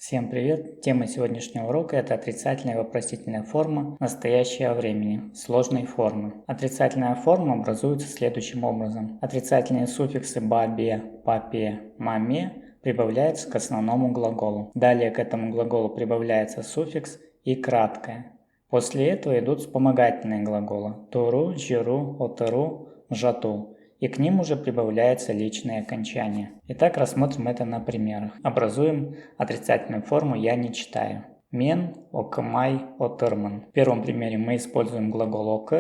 Всем привет! Тема сегодняшнего урока – это отрицательная вопросительная форма настоящего времени, сложной формы. Отрицательная форма образуется следующим образом. Отрицательные суффиксы «ба-бе», «па-пе», «ма-ме прибавляются к основному глаголу. Далее к этому глаголу прибавляется суффикс «и» краткое. После этого идут вспомогательные глаголы «туру», «жиру», «отыру», «жату». И к ним уже прибавляется личное окончание. Итак, рассмотрим это на примерах. Образуем отрицательную форму «я не читаю». Мен, окмай, отырман. В первом примере мы используем глагол ок.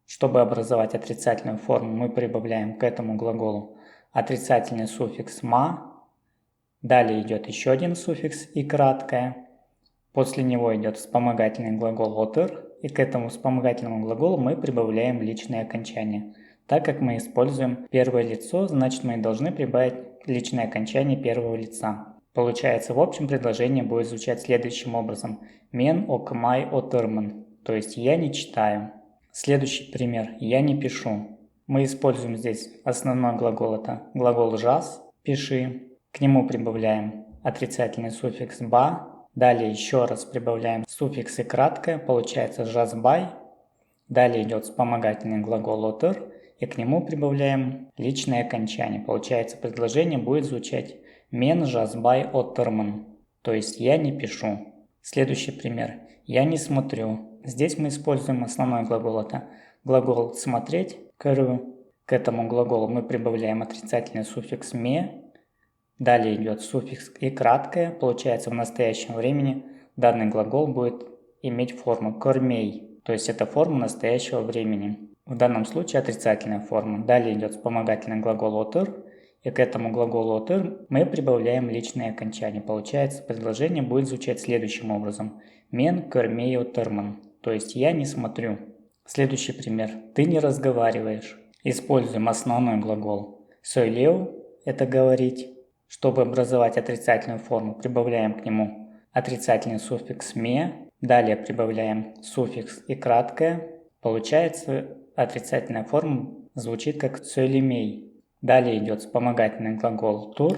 Чтобы образовать отрицательную форму, мы прибавляем к этому глаголу отрицательный суффикс ма. Далее идет еще один суффикс и краткое. После него идет вспомогательный глагол отыр. И к этому вспомогательному глаголу мы прибавляем личное окончание. Так как мы используем первое лицо, значит мы должны прибавить личное окончание первого лица. Получается, в общем предложение будет звучать следующим образом. Мен окмай отырман, то есть я не читаю. Следующий пример. Я не пишу. Мы используем здесь основной глагол, это глагол жас, пиши. К нему прибавляем отрицательный суффикс ба. Далее еще раз прибавляем суффиксы краткое, получается жасбай. Далее идет вспомогательный глагол отыр. И к нему прибавляем личное окончание. Получается, предложение будет звучать «мен жазбай отырман», то есть «я не пишу». Следующий пример. «Я не смотрю». Здесь мы используем основной глагол, это глагол «смотреть», «көру». К этому глаголу мы прибавляем отрицательный суффикс «ме». Далее идет суффикс «и» краткое. Получается, в настоящем времени данный глагол будет иметь форму «кормей», то есть это форма настоящего времени. В данном случае отрицательная форма. Далее идет вспомогательный глагол отыр. И к этому глаголу отыр мы прибавляем личное окончание. Получается, предложение будет звучать следующим образом. Мен кормей отырман. То есть я не смотрю. Следующий пример. Ты не разговариваешь. Используем основной глагол сөйлеу. Это говорить. Чтобы образовать отрицательную форму, прибавляем к нему отрицательный суффикс ме. Далее прибавляем суффикс и краткое. Получается, отрицательная форма звучит как «сөйлемей». Далее идет вспомогательный глагол «тур».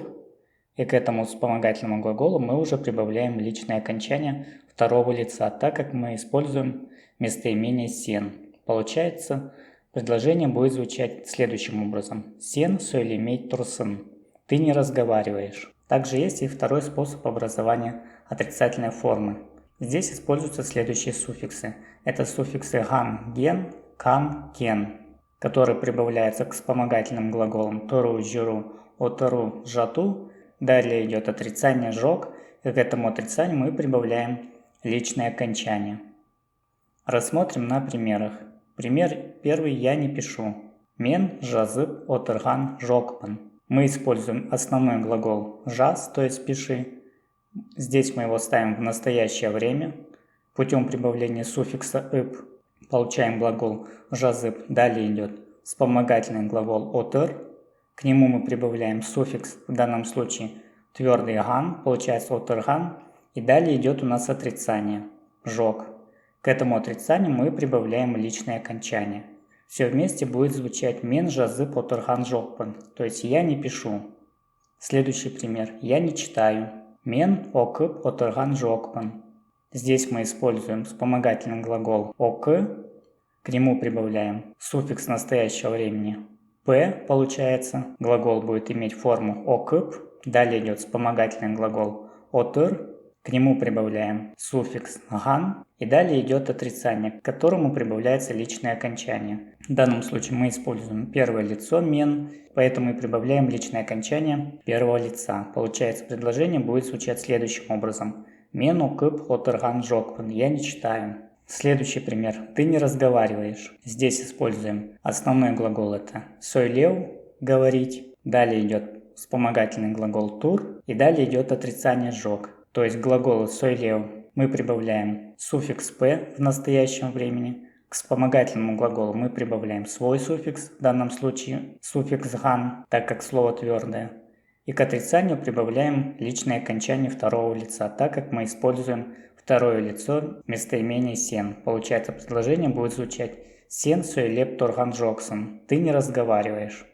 И к этому вспомогательному глаголу мы уже прибавляем личное окончание второго лица, так как мы используем местоимение «сен». Получается, предложение будет звучать следующим образом. «Сен сөйлемей турсын». Ты не разговариваешь. Также есть и второй способ образования отрицательной формы. Здесь используются следующие суффиксы. Это суффиксы ган, ген, кан, кен, которые прибавляются к вспомогательным глаголам тору, жиру, отару, жату. Далее идет отрицание жок, и к этому отрицанию мы прибавляем личное окончание. Рассмотрим на примерах. Пример первый «я не пишу». Мен жазып отырган жокпын. Мы используем основной глагол жаз, то есть пиши. Здесь мы его ставим в настоящее время. Путем прибавления суффикса «ып» получаем глагол жазып. Далее идет вспомогательный глагол отыр. К нему мы прибавляем суффикс, в данном случае твердый ган, получается отырган. И далее идет у нас отрицание жок. К этому отрицанию мы прибавляем личное окончание. Все вместе будет звучать мен жазып отырган жокпын, то есть я не пишу. Следующий пример. Я не читаю. Мен окып отырган жокпын. Здесь мы используем вспомогательный глагол ок. К нему прибавляем суффикс настоящего времени п, получается. Глагол будет иметь форму окып. Далее идет вспомогательный глагол отыр. К нему прибавляем суффикс ган. И далее идет отрицание, к которому прибавляется личное окончание. В данном случае мы используем первое лицо мен, поэтому и прибавляем личное окончание первого лица. Получается, предложение будет звучать следующим образом. Мен окып отырган жокпын. Я не читаю. Следующий пример. Ты не разговариваешь. Здесь используем основной глагол, это сөйлеу, говорить. Далее идет вспомогательный глагол тур. И далее идет отрицание жок. То есть к глаголу сөйлеу мы прибавляем суффикс «п» в настоящем времени. К вспомогательному глаголу мы прибавляем свой суффикс, в данном случае суффикс «ган», так как слово твердое. И к отрицанию прибавляем личное окончание второго лица, так как мы используем второе лицо местоимения «сен». Получается, предложение будет звучать «сен сөйлеп турган жоксын». Ты не разговариваешь.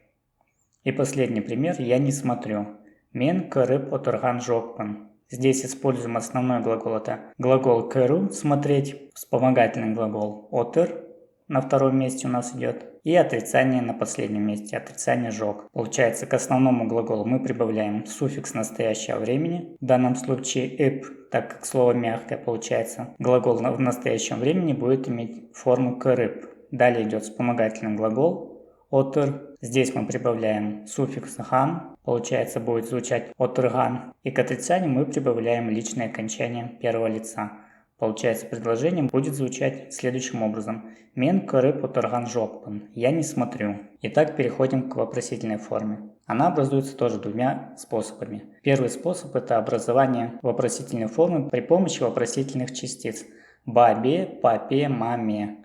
И последний пример «я не смотрю». Мен көріп отырған жоқпын. Здесь используем основной глагол, это глагол «кэру» – «смотреть», вспомогательный глагол «отыр» на втором месте у нас идет, и отрицание на последнем месте, отрицание «жёг». Получается, к основному глаголу мы прибавляем суффикс настоящего времени, в данном случае «ип», так как слово мягкое получается. Глагол в настоящем времени будет иметь форму «кэрып». Далее идет вспомогательный глагол «отыр». Здесь мы прибавляем суффикс «ган», получается будет звучать «отырган». И к отрицанию мы прибавляем личное окончание первого лица. Получается, предложение будет звучать следующим образом. «Мен кырып отырган жокпын». «Я не смотрю». Итак, переходим к вопросительной форме. Она образуется тоже двумя способами. Первый способ – это образование вопросительной формы при помощи вопросительных частиц «бабе», «папе», «маме».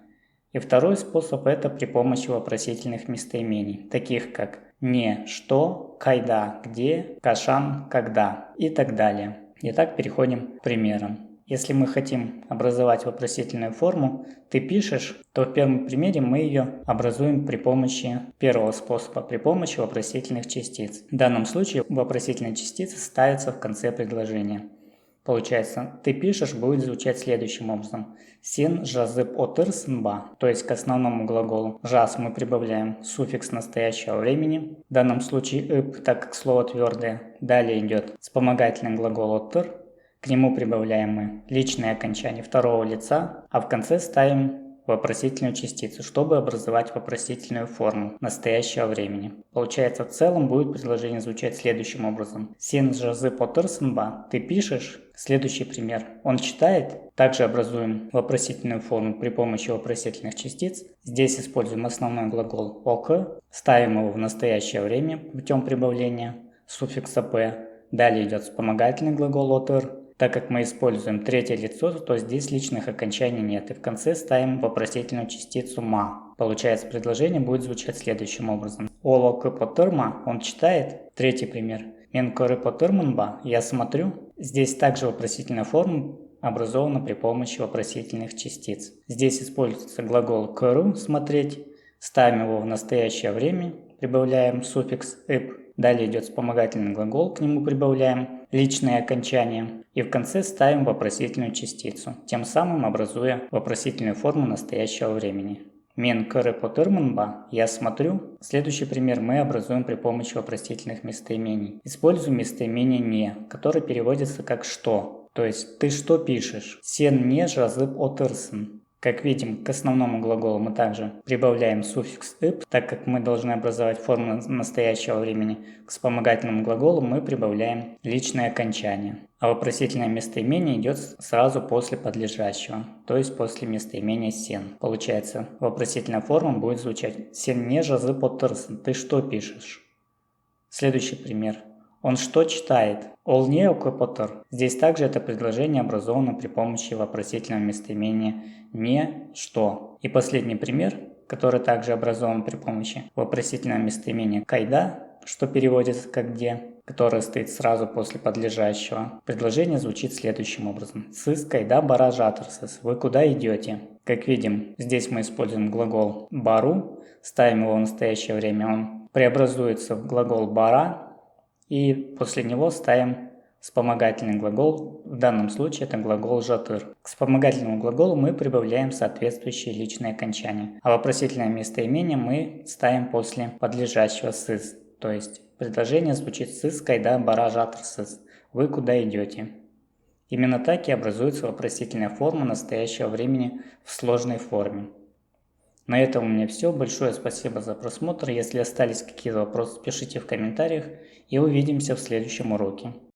И второй способ – это при помощи вопросительных местоимений, таких как «не», «что», «кайда», «где», «кашан», «когда» и так далее. Итак, переходим к примерам. Если мы хотим образовать вопросительную форму «ты пишешь», то в первом примере мы ее образуем при помощи первого способа, при помощи вопросительных частиц. В данном случае вопросительные частицы ставятся в конце предложения. Получается, «ты пишешь» будет звучать следующим образом. «Сен жазып отырсың ба», то есть к основному глаголу «жаз» мы прибавляем суффикс настоящего времени, в данном случае «ып», так как слово твердое. Далее идет вспомогательный глагол «отыр», к нему прибавляем мы личное окончание второго лица, а в конце ставим вопросительную частицу, чтобы образовать вопросительную форму настоящего времени. Получается, в целом будет предложение звучать следующим образом. «Сен жазып отырсың ба», «ты пишешь». Следующий пример. «Он читает». Также образуем вопросительную форму при помощи вопросительных частиц. Здесь используем основной глагол «ок», ставим его в настоящее время путем прибавления суффикса «п». Далее идет вспомогательный глагол «отыр». Так как мы используем третье лицо, то здесь личных окончаний нет. И в конце ставим вопросительную частицу «ма». Получается, предложение будет звучать следующим образом. «Ол окып отырма», он читает. Третий пример. «Мен көріп отырмын ба», я смотрю. Здесь также вопросительная форма образована при помощи вопросительных частиц. Здесь используется глагол «көру» – «смотреть». Ставим его в настоящее время, прибавляем суффикс «ип». Далее идет вспомогательный глагол, к нему прибавляем личное окончание. И в конце ставим вопросительную частицу, тем самым образуя вопросительную форму настоящего времени. «Мен көріп отырмын ба», я смотрю. Следующий пример мы образуем при помощи вопросительных местоимений. Используем местоимение «не», которое переводится как «что». То есть «ты что пишешь?» «Сен не жазып отырсың». Как видим, к основному глаголу мы также прибавляем суффикс «ип», так как мы должны образовать форму настоящего времени. К вспомогательному глаголу мы прибавляем личное окончание. А вопросительное местоимение идет сразу после подлежащего, то есть после местоимения «сен». Получается, вопросительная форма будет звучать «сен не жазып отырсың», «ты что пишешь?» Следующий пример. «Он что читает?» «Ол не окып отыр». Здесь также это предложение образовано при помощи вопросительного местоимения «не что». И последний пример, который также образован при помощи вопросительного местоимения «кайда», что переводится как «где», которое стоит сразу после подлежащего. Предложение звучит следующим образом. «Сыз кайда бара жатырсыз?» «Вы куда идете?» Как видим, здесь мы используем глагол «бару», ставим его в настоящее время, он преобразуется в глагол «бара», и после него ставим вспомогательный глагол, в данном случае это глагол «жатыр». К вспомогательному глаголу мы прибавляем соответствующие личные окончания, а вопросительное местоимение мы ставим после подлежащего «сыз». То есть предложение звучит «сыз кайда бара жатырсыз?» «Вы куда идете?» Именно так и образуется вопросительная форма настоящего времени в сложной форме. На этом у меня все. Большое спасибо за просмотр. Если остались какие-то вопросы, пишите в комментариях и увидимся в следующем уроке.